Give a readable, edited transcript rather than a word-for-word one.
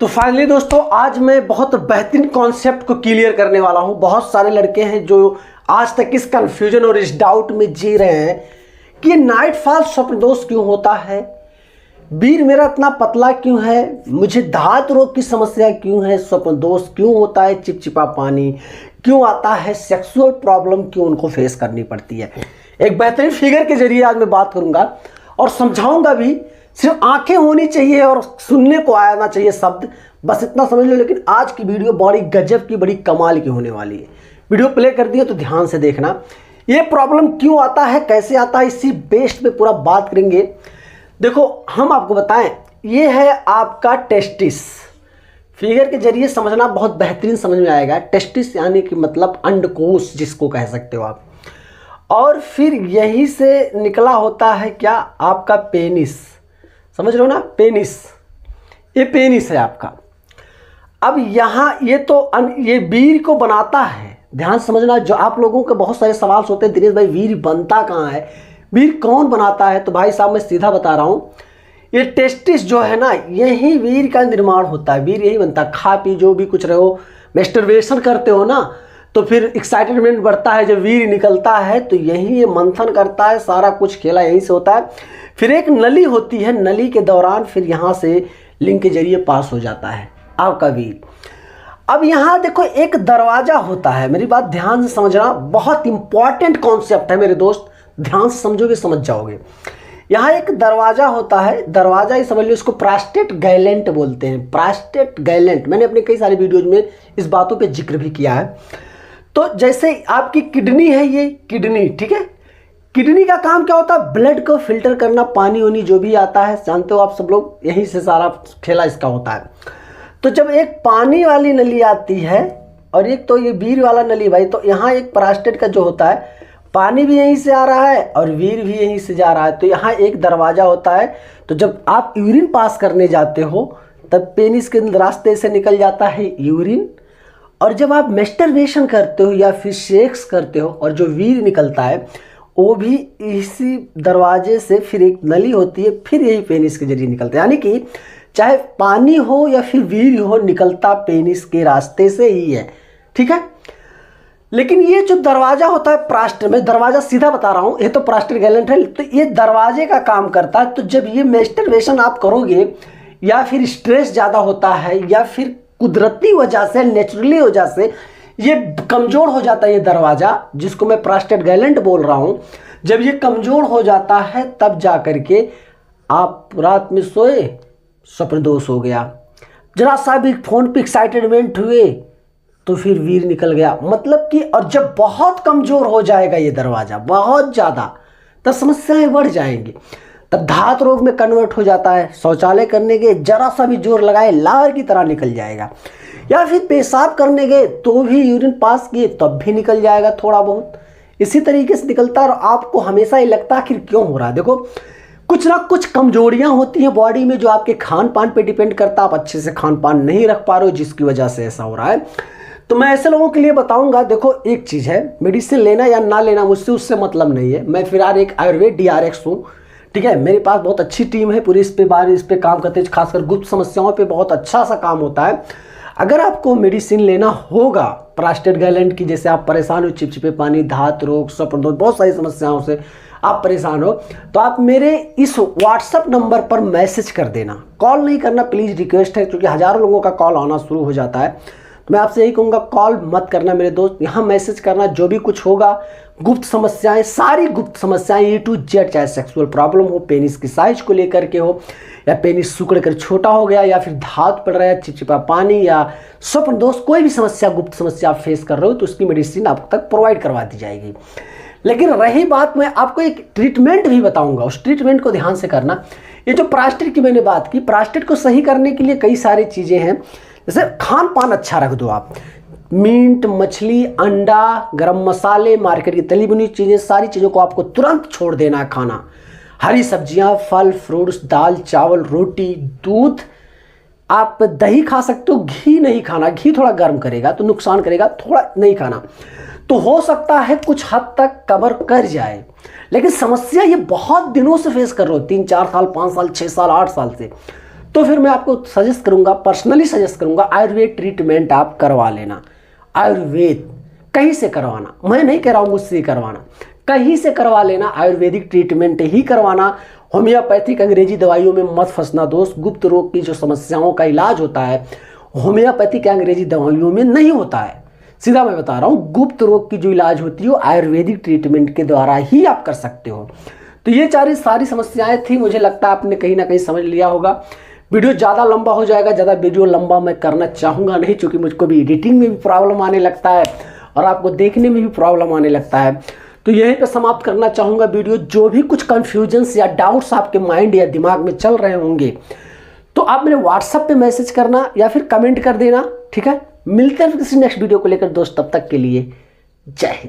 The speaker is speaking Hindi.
तो फाइनली दोस्तों आज मैं बहुत बेहतरीन कॉन्सेप्ट को क्लियर करने वाला हूं। बहुत सारे लड़के हैं जो आज तक इस कंफ्यूजन और इस डाउट में जी रहे हैं कि नाइट फॉल स्वप्न दोष क्यों होता है, वीर मेरा इतना पतला क्यों है, मुझे धात रोग की समस्या क्यों है, स्वप्न दोष क्यों होता है, चिपचिपा पानी क्यों आता है, सेक्सुअल प्रॉब्लम क्यों उनको फेस करनी पड़ती है। एक बेहतरीन फिगर के जरिए आज मैं बात करूंगा और समझाऊंगा भी। सिर्फ आंखें होनी चाहिए और सुनने को आना चाहिए शब्द, बस इतना समझ लो। लेकिन आज की वीडियो बड़ी गजब की, बड़ी कमाल की होने वाली है। वीडियो प्ले कर दिए तो ध्यान से देखना। ये प्रॉब्लम क्यों आता है, कैसे आता है, इसी बेस्ड पे पूरा बात करेंगे। देखो हम आपको बताएं, ये है आपका टेस्टिस। फिगर के जरिए समझना बहुत बेहतरीन समझ में आएगा। टेस्टिस यानी कि मतलब अंडकोश जिसको कह सकते हो आप। और फिर यहीं से निकला होता है क्या, आपका पेनिस। समझ रहे हो ना, पेनिस। ये पेनिस है आपका। अब यहाँ ये वीर को बनाता है। ध्यान समझना, जो आप लोगों के बहुत सारे सवाल होते हैं, दिनेश भाई वीर बनता कहाँ है, वीर कौन बनाता है। तो भाई साहब मैं सीधा बता रहा हूँ, ये टेस्टिस जो है ना, यही वीर का निर्माण होता है। वीर यही बनता है। खा पी जो भी कुछ रहो, मैस्टरबेशन करते हो ना, तो फिर एक्साइटमेंट बढ़ता है, जब वीर निकलता है तो यही ये मंथन करता है। सारा कुछ खेला यहीं से होता है। फिर एक नली होती है, नली के दौरान फिर यहाँ से लिंक के जरिए पास हो जाता है आपका वीर। अब यहाँ देखो एक दरवाजा होता है, मेरी बात ध्यान से समझना, बहुत इंपॉर्टेंट कॉन्सेप्ट है मेरे दोस्त, ध्यान से समझोगे समझ जाओगे। यहाँ एक दरवाजा होता है, दरवाजा ही समझ लो, इसको प्रोस्टेट गैलेंट बोलते हैं। प्रोस्टेट गैलेंट मैंने अपने कई सारे वीडियोज में इस बातों पे जिक्र भी किया है। तो जैसे आपकी किडनी है, ये किडनी, ठीक है। किडनी का काम क्या होता है, ब्लड को फिल्टर करना, पानी वानी जो भी आता है, जानते हो आप सब लोग, यहीं से सारा खेला इसका होता है। तो जब एक पानी वाली नली आती है और एक तो ये वीर वाला नली भाई, तो यहाँ एक प्रोस्टेट का जो होता है, पानी भी यहीं से आ रहा है और वीर भी यहीं से जा रहा है। तो यहाँ एक दरवाजा होता है। तो जब आप यूरिन पास करने जाते हो तब पेनिस के रास्ते से निकल जाता है यूरिन, और जब आप मैस्टरबेशन करते हो या फिर सेक्स करते हो और जो वीर निकलता है वो भी इसी दरवाजे से, फिर एक नली होती है, फिर यही पेनिस के जरिए निकलता है। यानी कि चाहे पानी हो या फिर वीर हो, निकलता पेनिस के रास्ते से ही है, ठीक है। लेकिन ये जो दरवाजा होता है प्रोस्टेट, मैं दरवाजा सीधा बता रहा हूँ, ये तो प्रोस्टेट गैलेंट है, तो ये दरवाजे का काम करता है। तो जब ये मैस्टरबेशन आप करोगे या फिर स्ट्रेस ज़्यादा होता है या फिर कुदरती वजह से, नेचुरली वजह से ये कमज़ोर हो जाता है, ये दरवाज़ा जिसको मैं प्रोस्टेट गैलेंट बोल रहा हूँ, जब ये कमज़ोर हो जाता है तब जा कर के आप रात में सोए, स्वप्न दोष हो गया। जरा सा भी फ़ोन पे एक्साइटमेंट हुए तो फिर वीर निकल गया, मतलब कि। और जब बहुत कमज़ोर हो जाएगा ये दरवाज़ा, बहुत ज़्यादा, तब समस्याएं बढ़ जाएंगी। तब धात रोग में कन्वर्ट हो जाता है। शौचालय करने के जरा सा भी जोर लगाए, लार की तरह निकल जाएगा। या फिर पेशाब करने गए तो भी यूरिन पास किए तब भी निकल जाएगा थोड़ा बहुत। इसी तरीके से निकलता है और आपको हमेशा ही लगता है आखिर क्यों हो रहा है। देखो कुछ ना कुछ कमजोरियां होती हैं बॉडी में, जो आपके खान पान पे डिपेंड करता है। आप अच्छे से खान पान नहीं रख पा रहे हो, जिसकी वजह से ऐसा हो रहा है। तो मैं ऐसे लोगों के लिए बताऊंगा, देखो एक चीज़ है, मेडिसिन लेना या ना लेना मुझसे उससे मतलब नहीं है। मैं फिलहाल एक आयुर्वेद DRX हूँ, ठीक है। मेरे पास बहुत अच्छी टीम है पूरी, इस पे काम करते हैं। खासकर गुप्त समस्याओं पे बहुत अच्छा सा काम होता है। अगर आपको मेडिसिन लेना होगा प्रोस्टेट गैलेंट की, जैसे आप परेशान हो, चिपचिपे पानी, धात रोग, स्वप्न दोष, बहुत सारी समस्याओं से आप परेशान हो, तो आप मेरे इस व्हाट्सएप नंबर पर मैसेज कर देना। कॉल नहीं करना प्लीज़, रिक्वेस्ट है, क्योंकि हज़ारों लोगों का कॉल आना शुरू हो जाता है। तो मैं आपसे यही कहूँगा, कॉल मत करना मेरे दोस्त, यहाँ मैसेज करना। जो भी कुछ होगा, गुप्त समस्याएं, सारी गुप्त समस्याएं A to Z, चाहे सेक्सुअल प्रॉब्लम हो, पेनिस की साइज को लेकर के हो, या पेनिस सिकुड़ कर छोटा हो गया, या फिर धात पड़ रहा है, चिपचिपा पानी, या स्वप्न दोष, कोई भी समस्या, गुप्त समस्या आप फेस कर रहे हो, तो उसकी मेडिसिन आप तक प्रोवाइड करवा दी जाएगी। लेकिन रही बात, मैं आपको एक ट्रीटमेंट भी बताऊंगा, उस ट्रीटमेंट को ध्यान से करना। ये जो प्रोस्टेट की मैंने बात की, प्रोस्टेट को सही करने के लिए कई सारी चीज़ें हैं। जैसे खान पान अच्छा रख दो आप, मीट, मछली, अंडा, गरम मसाले, मार्केट की तली भुनी चीज़ें, सारी चीज़ों को आपको तुरंत छोड़ देना है खाना। हरी सब्जियां, फल फ्रूट्स, दाल चावल, रोटी, दूध, आप दही खा सकते हो, घी नहीं खाना, घी थोड़ा गर्म करेगा तो नुकसान करेगा, थोड़ा नहीं खाना। तो हो सकता है कुछ हद तक कवर कर जाए, लेकिन समस्या ये बहुत दिनों से फेस कर रहे हो, 3-4 साल, 5 साल, 6 साल, 8 साल से, तो फिर मैं आपको सजेस्ट करूंगा, पर्सनली सजेस्ट करूंगा, आयुर्वेद ट्रीटमेंट आप करवा लेना। आयुर्वेद कहीं से करवाना, मैं नहीं कह रहा हूं मुझसे करवाना, कहीं से करवा लेना, आयुर्वेदिक ट्रीटमेंट ही करवाना। होम्योपैथिक अंग्रेजी दवाइयों में मत फंसना दोस्त। गुप्त रोग की जो समस्याओं का इलाज होता है होम्योपैथिक अंग्रेजी दवाइयों में नहीं होता है। सीधा मैं बता रहा हूँ, गुप्त रोग की जो इलाज होती है वो आयुर्वेदिक ट्रीटमेंट के द्वारा ही आप कर सकते हो। तो ये सारी समस्याएं थी, मुझे लगता है आपने कहीं ना कहीं समझ लिया होगा। वीडियो ज़्यादा लंबा हो जाएगा, ज़्यादा वीडियो लंबा मैं करना चाहूँगा नहीं, क्योंकि मुझको भी एडिटिंग में भी प्रॉब्लम आने लगता है और आपको देखने में भी प्रॉब्लम आने लगता है। तो यहीं पे समाप्त करना चाहूँगा वीडियो। जो भी कुछ कन्फ्यूजन्स या डाउट्स आपके माइंड या दिमाग में चल रहे होंगे तो आप मेरे व्हाट्सएप पे मैसेज करना या फिर कमेंट कर देना, ठीक है। मिलते हैं किसी नेक्स्ट वीडियो को लेकर दोस्त, तब तक के लिए जय हिंद।